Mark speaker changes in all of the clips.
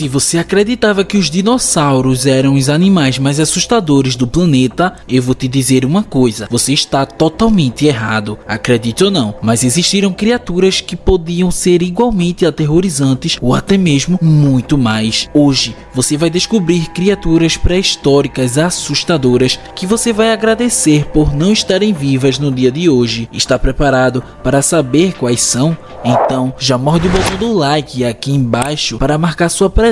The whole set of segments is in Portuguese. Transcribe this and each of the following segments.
Speaker 1: Se você acreditava que os dinossauros eram os animais mais assustadores do planeta, eu vou te dizer uma coisa, você está totalmente errado. Acredite ou não, mas existiram criaturas que podiam ser igualmente aterrorizantes ou até mesmo muito mais. Hoje, você vai descobrir criaturas pré-históricas assustadoras que você vai agradecer por não estarem vivas no dia de hoje. Está preparado para saber quais são? Então, já morde o botão do like aqui embaixo para marcar sua presença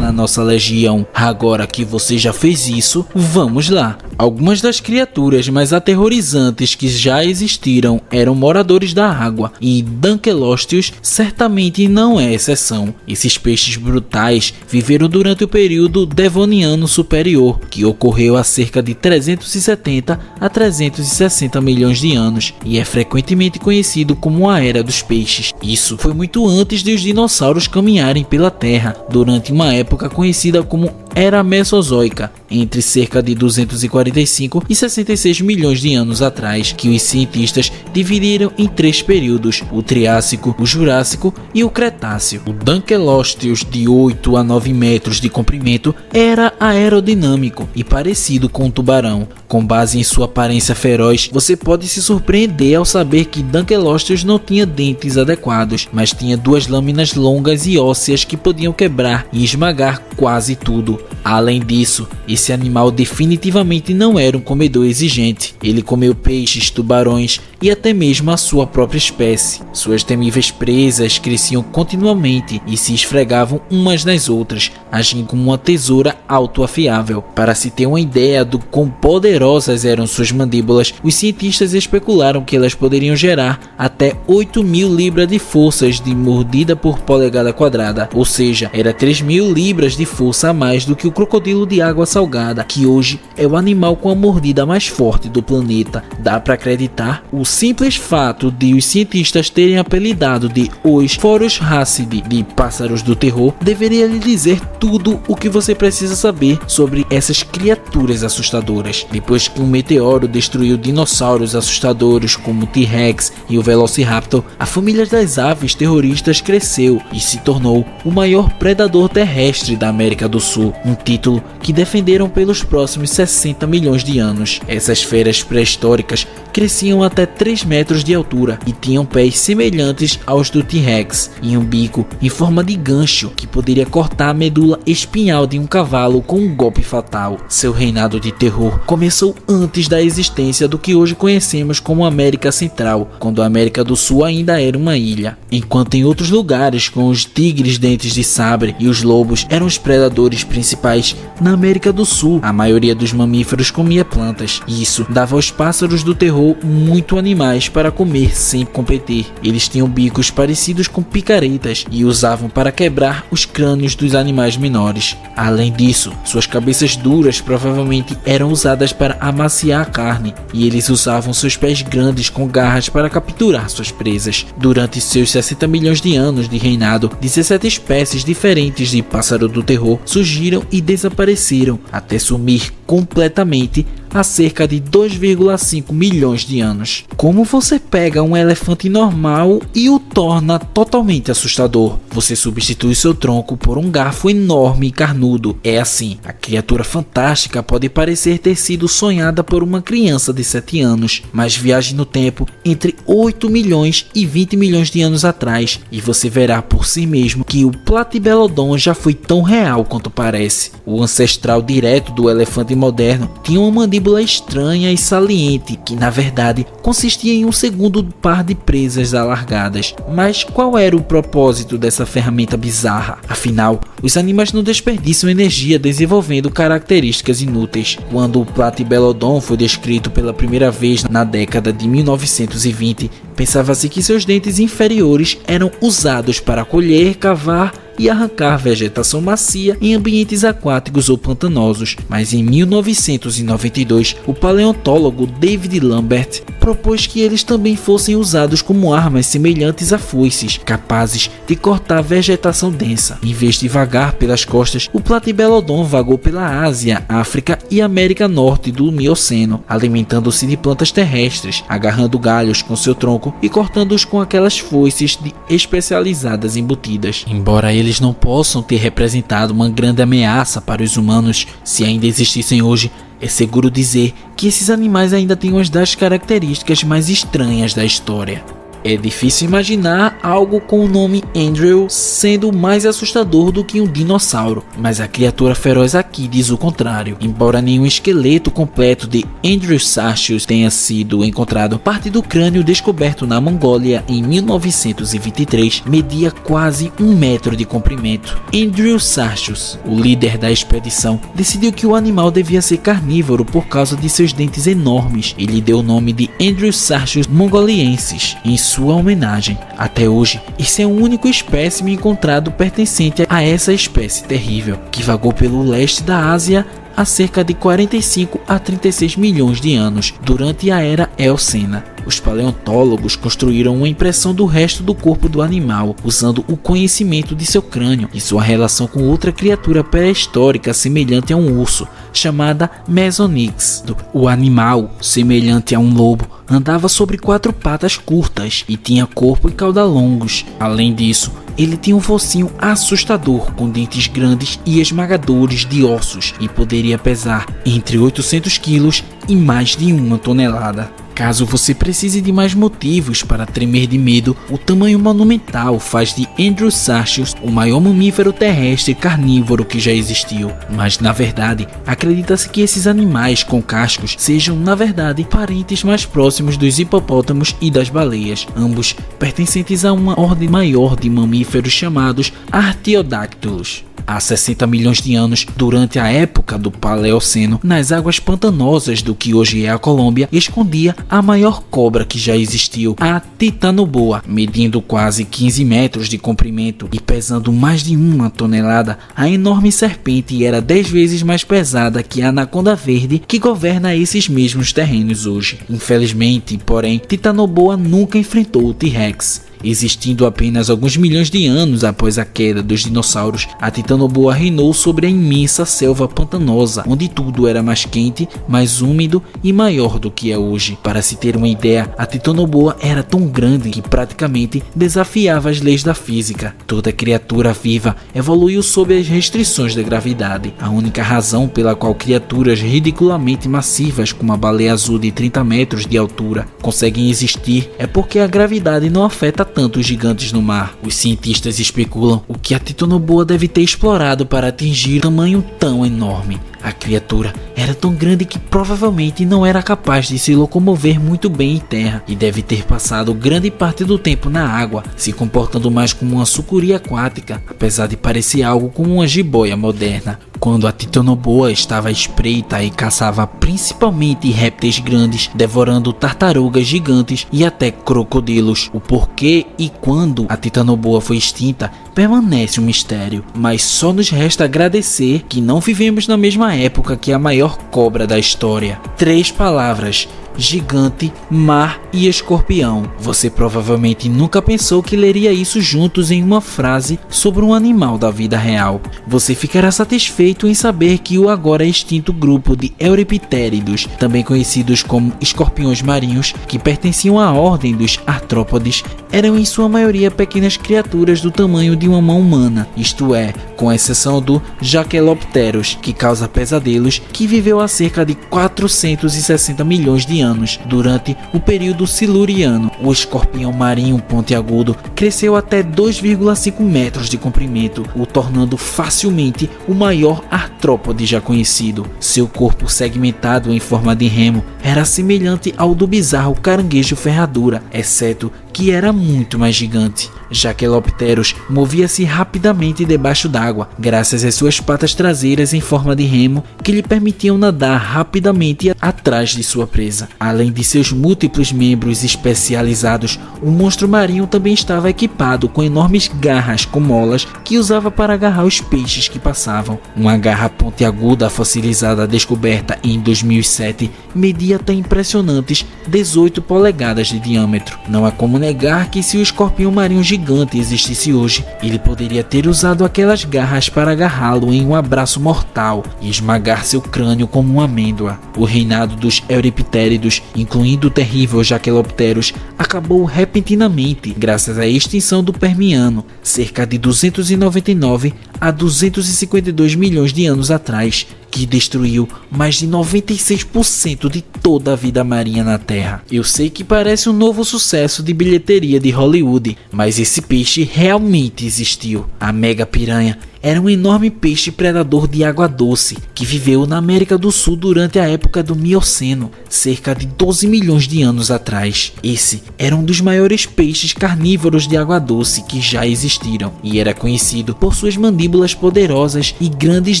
Speaker 1: na nossa legião. Agora que você já fez isso, vamos lá. Algumas das criaturas mais aterrorizantes que já existiram eram moradores da água, e Dunkelostheus certamente não é exceção. Esses peixes brutais viveram durante o período Devoniano Superior, que ocorreu há cerca de 370 a 360 milhões de anos, e é frequentemente conhecido como a Era dos Peixes. Isso foi muito antes de os dinossauros caminharem pela Terra, durante uma época conhecida como Era Mesozoica, entre cerca de 245 e 66 milhões de anos atrás, que os cientistas dividiram em 3 períodos: o Triássico, o Jurássico e o Cretáceo. O Dunkelostheus, de 8 a 9 metros de comprimento, era aerodinâmico e parecido com um tubarão. Com base em sua aparência feroz, você pode se surpreender ao saber que Dunkelostheus não tinha dentes adequados, mas tinha 2 lâminas longas e ósseas que podiam quebrar e esmagar quase tudo. Além disso, esse animal definitivamente não era um comedor exigente. Ele comeu peixes, tubarões e até mesmo a sua própria espécie. Suas temíveis presas cresciam continuamente e se esfregavam umas nas outras, agindo como uma tesoura autoafiável. Para se ter uma ideia do quão poderosas eram suas mandíbulas, os cientistas especularam que elas poderiam gerar até 8.000 libras de forças de mordida por polegada quadrada, ou seja, era 3.000 libras de força a mais do que o crocodilo de água salgada, que hoje é o animal com a mordida mais forte do planeta. Dá para acreditar? O simples fato de os cientistas terem apelidado de os Phorusrhacidae, de pássaros do terror, deveria lhe dizer tudo o que você precisa saber sobre essas criaturas assustadoras. Depois que um meteoro destruiu dinossauros assustadores como o T-Rex e o Velociraptor, a família das aves terroristas cresceu e se tornou o maior predador terrestre da América do Sul, um título que defenderam pelos próximos 60 milhões de anos. Essas feras pré-históricas cresciam até 3 metros de altura e tinham pés semelhantes aos do T-Rex e um bico em forma de gancho que poderia cortar a medula espinhal de um cavalo com um golpe fatal. Seu reinado de terror começou antes da existência do que hoje conhecemos como América Central, quando a América do Sul ainda era uma ilha. Enquanto em outros lugares, com os tigres dentes de sabre e os lobos eram os predadores principais, na América do Sul a maioria dos mamíferos comia plantas, e isso dava aos pássaros do terror muito animais para comer sem competir. Eles tinham bicos parecidos com picaretas e usavam para quebrar os crânios dos animais menores. Além disso, suas cabeças duras provavelmente eram usadas para amaciar a carne, e eles usavam seus pés grandes com garras para capturar suas presas. Durante seus 60 milhões de anos de reinado, 17 espécies diferentes de pássaro do terror surgiram e desapareceram, até sumir completamente há cerca de 2,5 milhões de anos. Como você pega um elefante normal e o torna totalmente assustador? Você substitui seu tronco por um garfo enorme e carnudo. É assim, a criatura fantástica pode parecer ter sido sonhada por uma criança de 7 anos, mas viaje no tempo entre 8 milhões e 20 milhões de anos atrás e você verá por si mesmo que o Platybelodon já foi tão real quanto parece. O ancestral direto do elefante moderno tinha uma mandíbula estranha e saliente, que na verdade consistia em um segundo par de presas alargadas. Mas qual era o propósito dessa ferramenta bizarra? Afinal, os animais não desperdiçam energia desenvolvendo características inúteis. Quando o Platybelodon foi descrito pela primeira vez na década de 1920, pensava-se que seus dentes inferiores eram usados para colher, cavar e arrancar vegetação macia em ambientes aquáticos ou pantanosos, mas em 1992 o paleontólogo David Lambert propôs que eles também fossem usados como armas semelhantes a foices, capazes de cortar vegetação densa. Em vez de vagar pelas costas, o Platybelodon vagou pela Ásia, África e América Norte do Mioceno, alimentando-se de plantas terrestres, agarrando galhos com seu tronco tronco e cortando-os com aquelas foices especializadas embutidas. Embora eles não possam ter representado uma grande ameaça para os humanos, se ainda existissem hoje, é seguro dizer que esses animais ainda têm uma das características mais estranhas da história. É difícil imaginar algo com o nome Andrew sendo mais assustador do que um dinossauro, mas a criatura feroz aqui diz o contrário. Embora nenhum esqueleto completo de Andrewsarchus tenha sido encontrado, parte do crânio descoberto na Mongólia em 1923 media quase 1 metro de comprimento. Andrewsarchus, o líder da expedição, decidiu que o animal devia ser carnívoro por causa de seus dentes enormes e lhe deu o nome de Andrewsarchus mongoliensis em sua homenagem. Até hoje, esse é o único espécime encontrado pertencente a essa espécie terrível, que vagou pelo leste da Ásia há cerca de 45 a 36 milhões de anos, durante a Era Eocena. Os paleontólogos construíram uma impressão do resto do corpo do animal, usando o conhecimento de seu crânio e sua relação com outra criatura pré-histórica semelhante a um urso, chamada Mesonyx. O animal, semelhante a um lobo, andava sobre 4 patas curtas e tinha corpo e cauda longos. Além disso, ele tinha um focinho assustador, com dentes grandes e esmagadores de ossos, e poderia pesar entre 800 quilos e mais de 1 tonelada. Caso você precise de mais motivos para tremer de medo, o tamanho monumental faz de Andrewsarchus o maior mamífero terrestre carnívoro que já existiu. Mas na verdade, acredita-se que esses animais com cascos sejam na verdade parentes mais próximos dos hipopótamos e das baleias, ambos pertencentes a uma ordem maior de mamíferos chamados Artiodactylus. Há 60 milhões de anos, durante a época do Paleoceno, nas águas pantanosas do que hoje é a Colômbia, escondia a maior cobra que já existiu, a Titanoboa, medindo quase 15 metros de comprimento e pesando mais de 1 tonelada. A enorme serpente era 10 vezes mais pesada que a anaconda verde que governa esses mesmos terrenos hoje. Infelizmente, porém, Titanoboa nunca enfrentou o T-Rex. Existindo apenas alguns milhões de anos após a queda dos dinossauros, a Titanoboa reinou sobre a imensa selva pantanosa, onde tudo era mais quente, mais úmido e maior do que é hoje. Para se ter uma ideia, a Titanoboa era tão grande que praticamente desafiava as leis da física. Toda criatura viva evoluiu sob as restrições da gravidade. A única razão pela qual criaturas ridiculamente massivas como a baleia azul de 30 metros de altura conseguem existir é porque a gravidade não afeta tanto os gigantes no mar. Os cientistas especulam o que a Titanoboa deve ter explorado para atingir um tamanho tão enorme. A criatura era tão grande que provavelmente não era capaz de se locomover muito bem em terra e deve ter passado grande parte do tempo na água, se comportando mais como uma sucuri aquática, apesar de parecer algo como uma jiboia moderna. Quando a Titanoboa estava à espreita e caçava principalmente répteis grandes, devorando tartarugas gigantes e até crocodilos. O porquê e quando a Titanoboa foi extinta permanece um mistério, mas só nos resta agradecer que não vivemos na mesma época que a maior cobra da história. 3 palavras: gigante, mar e escorpião. Você provavelmente nunca pensou que leria isso juntos em uma frase sobre um animal da vida real. Você ficará satisfeito em saber que o agora extinto grupo de Euriptéridos, também conhecidos como escorpiões marinhos, que pertenciam à ordem dos artrópodes, eram em sua maioria pequenas criaturas do tamanho de uma mão humana, isto é, com exceção do Jachelopterus, que causa pesadelos, que viveu há cerca de 460 milhões de anos, durante o período siluriano. O escorpião marinho pontiagudo cresceu até 2,5 metros de comprimento, o tornando facilmente o maior artrópode já conhecido. Seu corpo segmentado em forma de remo era semelhante ao do bizarro caranguejo ferradura, exceto que era muito mais gigante. Jachelopterus movia-se rapidamente debaixo d'água, graças às suas patas traseiras em forma de remo que lhe permitiam nadar rapidamente atrás de sua presa. Além de seus múltiplos membros especializados, o monstro marinho também estava equipado com enormes garras com molas que usava para agarrar os peixes que passavam. Uma garra pontiaguda fossilizada descoberta em 2007 media até impressionantes 18 polegadas de diâmetro. Não há como negar que se o escorpião marinho gigante gigante existisse hoje, ele poderia ter usado aquelas garras para agarrá-lo em um abraço mortal e esmagar seu crânio como uma amêndoa. O reinado dos Euriptéridos, incluindo o terrível Jaquelopterus, acabou repentinamente graças à extinção do Permiano, cerca de 299 a 252 milhões de anos atrás, que destruiu mais de 96% de toda a vida marinha na Terra. Eu sei que parece um novo sucesso de bilheteria de Hollywood, mas esse peixe realmente existiu. A mega piranha era um enorme peixe predador de água doce que viveu na América do Sul durante a época do Mioceno, cerca de 12 milhões de anos atrás. Esse era um dos maiores peixes carnívoros de água doce que já existiram e era conhecido por suas mandíbulas poderosas e grandes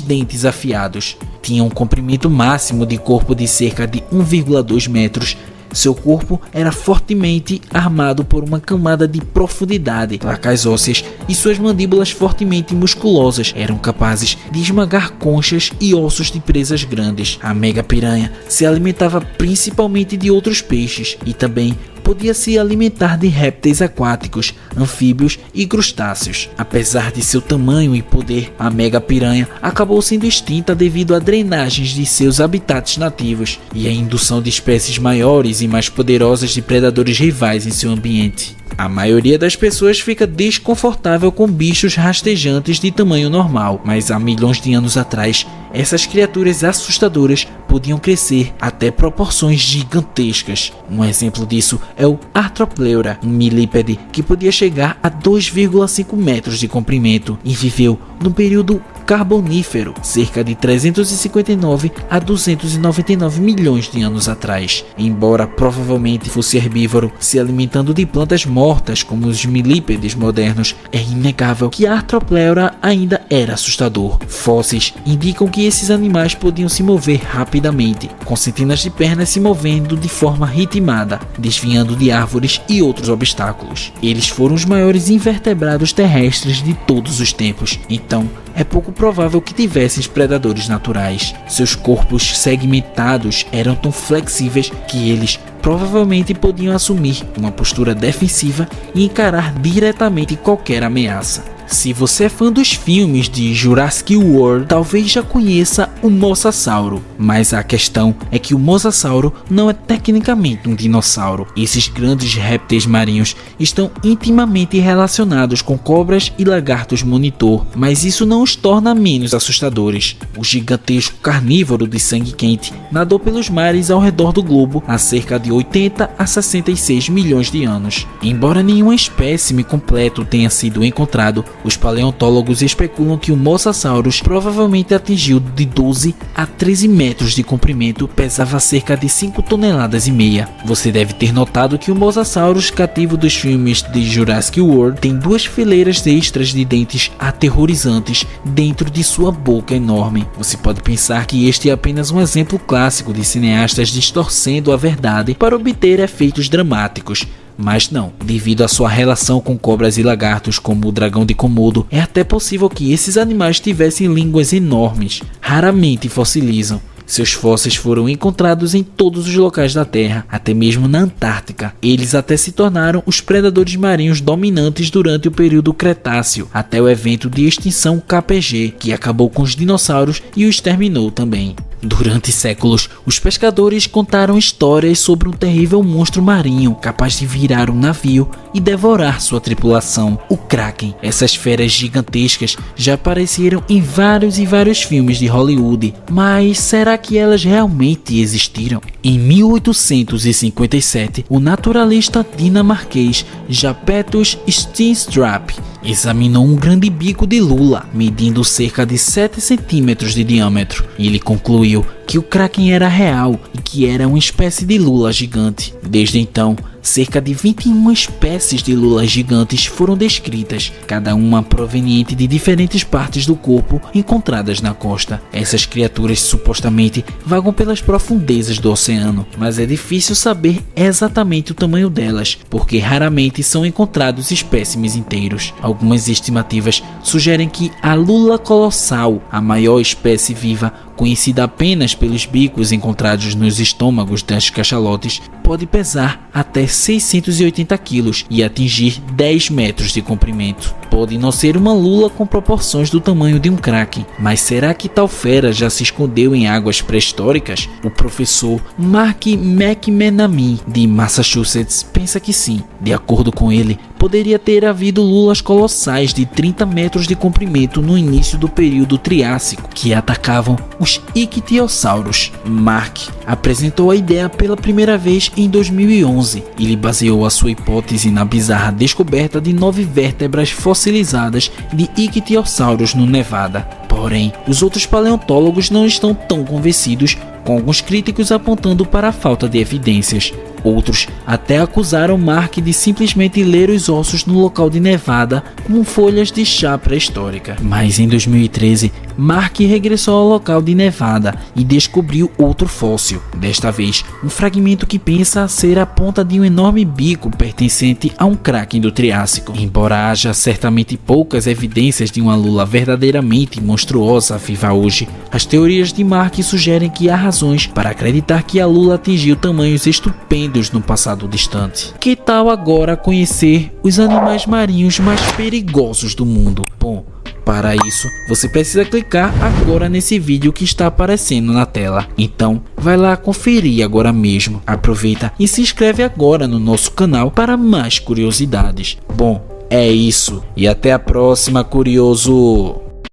Speaker 1: dentes afiados. Tinha um comprimento máximo de corpo de cerca de 1,2 metros. Seu corpo era fortemente armado por uma camada de profundidade, placas ósseas, e suas mandíbulas fortemente musculosas eram capazes de esmagar conchas e ossos de presas grandes. A mega piranha se alimentava principalmente de outros peixes e também podia se alimentar de répteis aquáticos, anfíbios e crustáceos. Apesar de seu tamanho e poder, a mega piranha acabou sendo extinta devido a drenagens de seus habitats nativos e a indução de espécies maiores e mais poderosas de predadores rivais em seu ambiente. A maioria das pessoas fica desconfortável com bichos rastejantes de tamanho normal, mas há milhões de anos atrás, essas criaturas assustadoras podiam crescer até proporções gigantescas. Um exemplo disso é o Arthropleura, um milípede que podia chegar a 2,5 metros de comprimento e viveu no período Carbonífero, cerca de 359 a 299 milhões de anos atrás. Embora provavelmente fosse herbívoro, se alimentando de plantas mortas como os milípedes modernos, é inegável que a Arthropleura ainda era assustador. Fósseis indicam que esses animais podiam se mover rapidamente, com centenas de pernas se movendo de forma ritmada, desviando de árvores e outros obstáculos. Eles foram os maiores invertebrados terrestres de todos os tempos, então é pouco provável que tivessem predadores naturais. Seus corpos segmentados eram tão flexíveis que eles provavelmente podiam assumir uma postura defensiva e encarar diretamente qualquer ameaça. Se você é fã dos filmes de Jurassic World, talvez já conheça o Mosasauro, mas a questão é que o Mosasauro não é tecnicamente um dinossauro. Esses grandes répteis marinhos estão intimamente relacionados com cobras e lagartos monitor, mas isso não os torna menos assustadores. O gigantesco carnívoro de sangue quente nadou pelos mares ao redor do globo há cerca de 80 a 66 milhões de anos. Embora nenhum espécime completo tenha sido encontrado, os paleontólogos especulam que o Mosasaurus provavelmente atingiu de 12 a 13 metros de comprimento, pesava cerca de 5 toneladas e meia. Você deve ter notado que o Mosasaurus cativo dos filmes de Jurassic World tem duas fileiras extras de dentes aterrorizantes dentro de sua boca enorme. Você pode pensar que este é apenas um exemplo clássico de cineastas distorcendo a verdade para obter efeitos dramáticos. Mas não, devido à sua relação com cobras e lagartos como o dragão de Komodo, é até possível que esses animais tivessem línguas enormes, raramente fossilizam. Seus fósseis foram encontrados em todos os locais da Terra, até mesmo na Antártica. Eles até se tornaram os predadores marinhos dominantes durante o período Cretáceo, até o evento de extinção KPG, que acabou com os dinossauros e o exterminou também. Durante séculos, os pescadores contaram histórias sobre um terrível monstro marinho capaz de virar um navio e devorar sua tripulação, o Kraken. Essas feras gigantescas já apareceram em vários filmes de Hollywood, mas será que elas realmente existiram? Em 1857, o naturalista dinamarquês Japetus Steenstrup examinou um grande bico de lula, medindo cerca de 7 centímetros de diâmetro. Ele concluiu que o Kraken era real e que era uma espécie de lula gigante. Desde então, cerca de 21 espécies de lulas gigantes foram descritas, cada uma proveniente de diferentes partes do corpo encontradas na costa. Essas criaturas supostamente vagam pelas profundezas do oceano, mas é difícil saber exatamente o tamanho delas, porque raramente são encontrados espécimes inteiros. Algumas estimativas sugerem que a lula colossal, a maior espécie viva, conhecida apenas pelos bicos encontrados nos estômagos das cachalotes, pode pesar até 680 quilos e atingir 10 metros de comprimento. Pode não ser uma lula com proporções do tamanho de um kraken, mas será que tal fera já se escondeu em águas pré-históricas? O professor Mark McMenamy, de Massachusetts, pensa que sim. De acordo com ele, poderia ter havido lulas colossais de 30 metros de comprimento no início do período Triássico, que atacavam os ictiossauros. Mark apresentou a ideia pela primeira vez em 2011. Ele baseou a sua hipótese na bizarra descoberta de 9 vértebras fossilizadas de ictiossauros no Nevada. Porém, os outros paleontólogos não estão tão convencidos, com alguns críticos apontando para a falta de evidências. Outros até acusaram Mark de simplesmente ler os ossos no local de Nevada como folhas de chá pré-histórica. Mas em 2013, Mark regressou ao local de Nevada e descobriu outro fóssil. Desta vez, um fragmento que pensa ser a ponta de um enorme bico pertencente a um kraken do Triássico. Embora haja certamente poucas evidências de uma lula verdadeiramente monstruosa viva hoje, as teorias de Mark sugerem que há razões para acreditar que a lula atingiu tamanhos estupendos no passado distante. Que tal agora conhecer os animais marinhos mais perigosos do mundo? Bom, para isso, você precisa clicar agora nesse vídeo que está aparecendo na tela. Então, vai lá conferir agora mesmo. Aproveita e se inscreve agora no nosso canal para mais curiosidades. Bom, é isso e até a próxima, curioso!